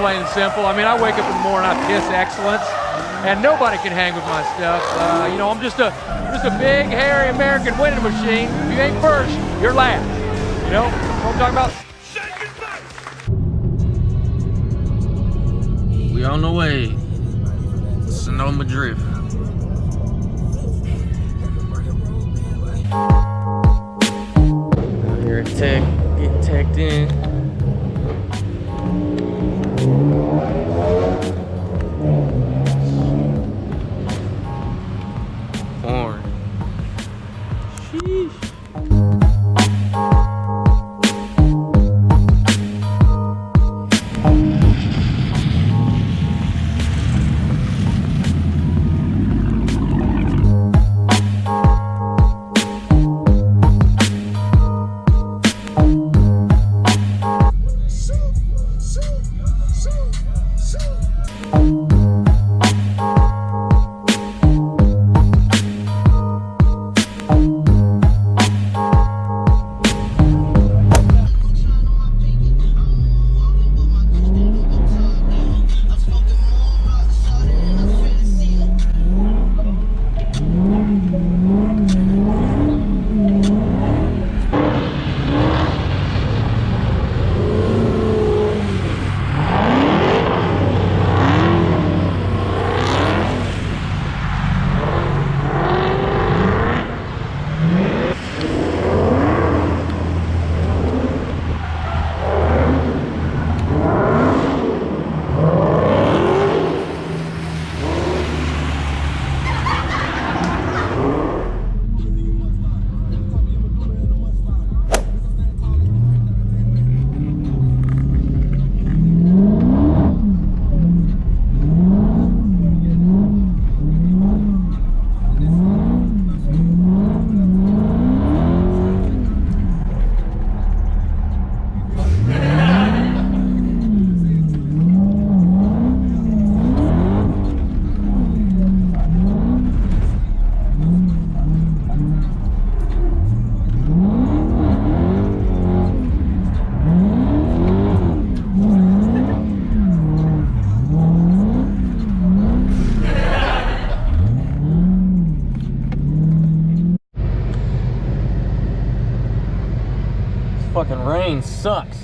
plain and simple. I mean, I wake up in the morning, I piss excellence, and nobody can hang with my stuff. You know, I'm just a big, hairy American winning machine. If you ain't first, you're last. You know what I'm talking about? We on the way. Sonoma Drift. Here at Tech, getting teched in. Horn. Sheesh. Fucking rain sucks.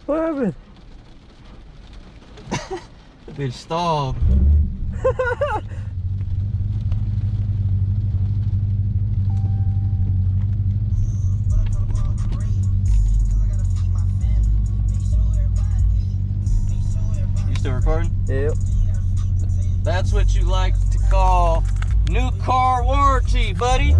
What happened? Bitch stalled. You still recording? Yep. That's what you like to call new car warranty, buddy.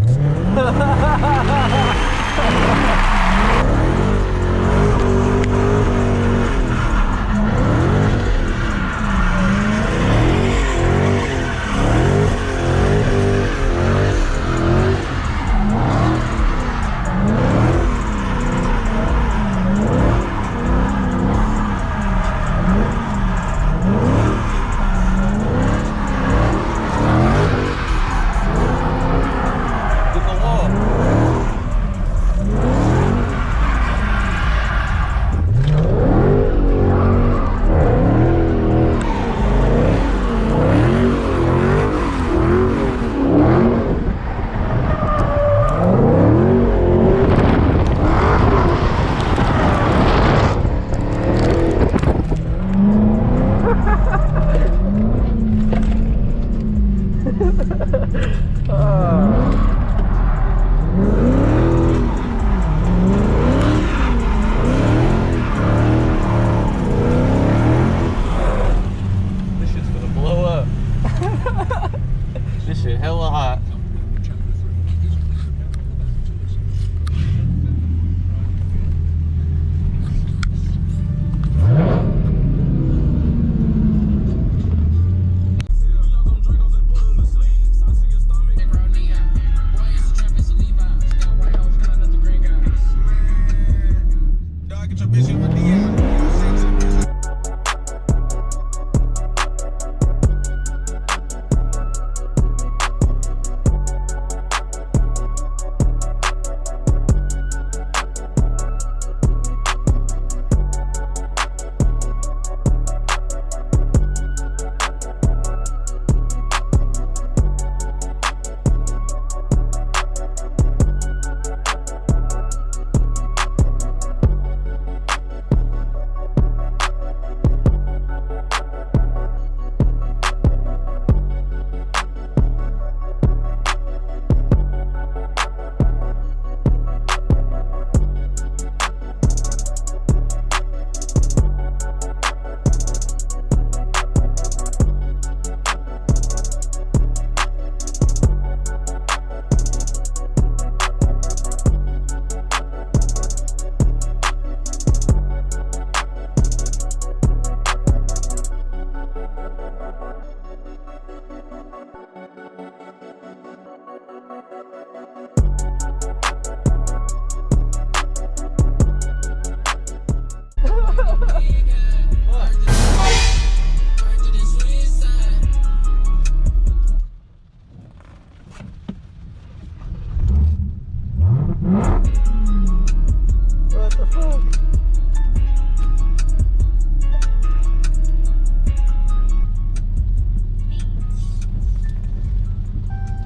the fuck?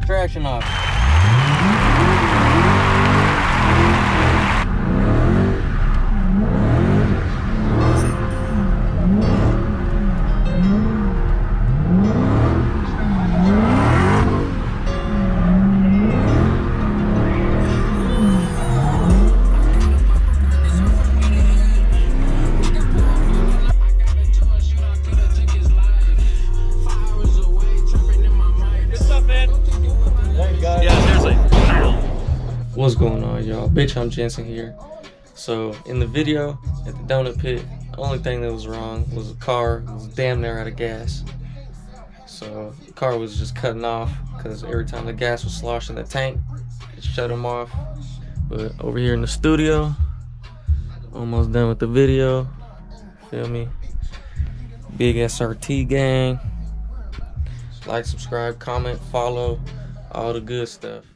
Traction off. What's going on, y'all? Bitch, I'm Jensen here. So in the video at the donut pit, the only thing that was wrong was the car was damn near out of gas. So the car was just cutting off because every time the gas was sloshing the tank, it shut them off. But over here in the studio, almost done with the video. Feel me? Big SRT gang. Like, subscribe, comment, follow, all the good stuff.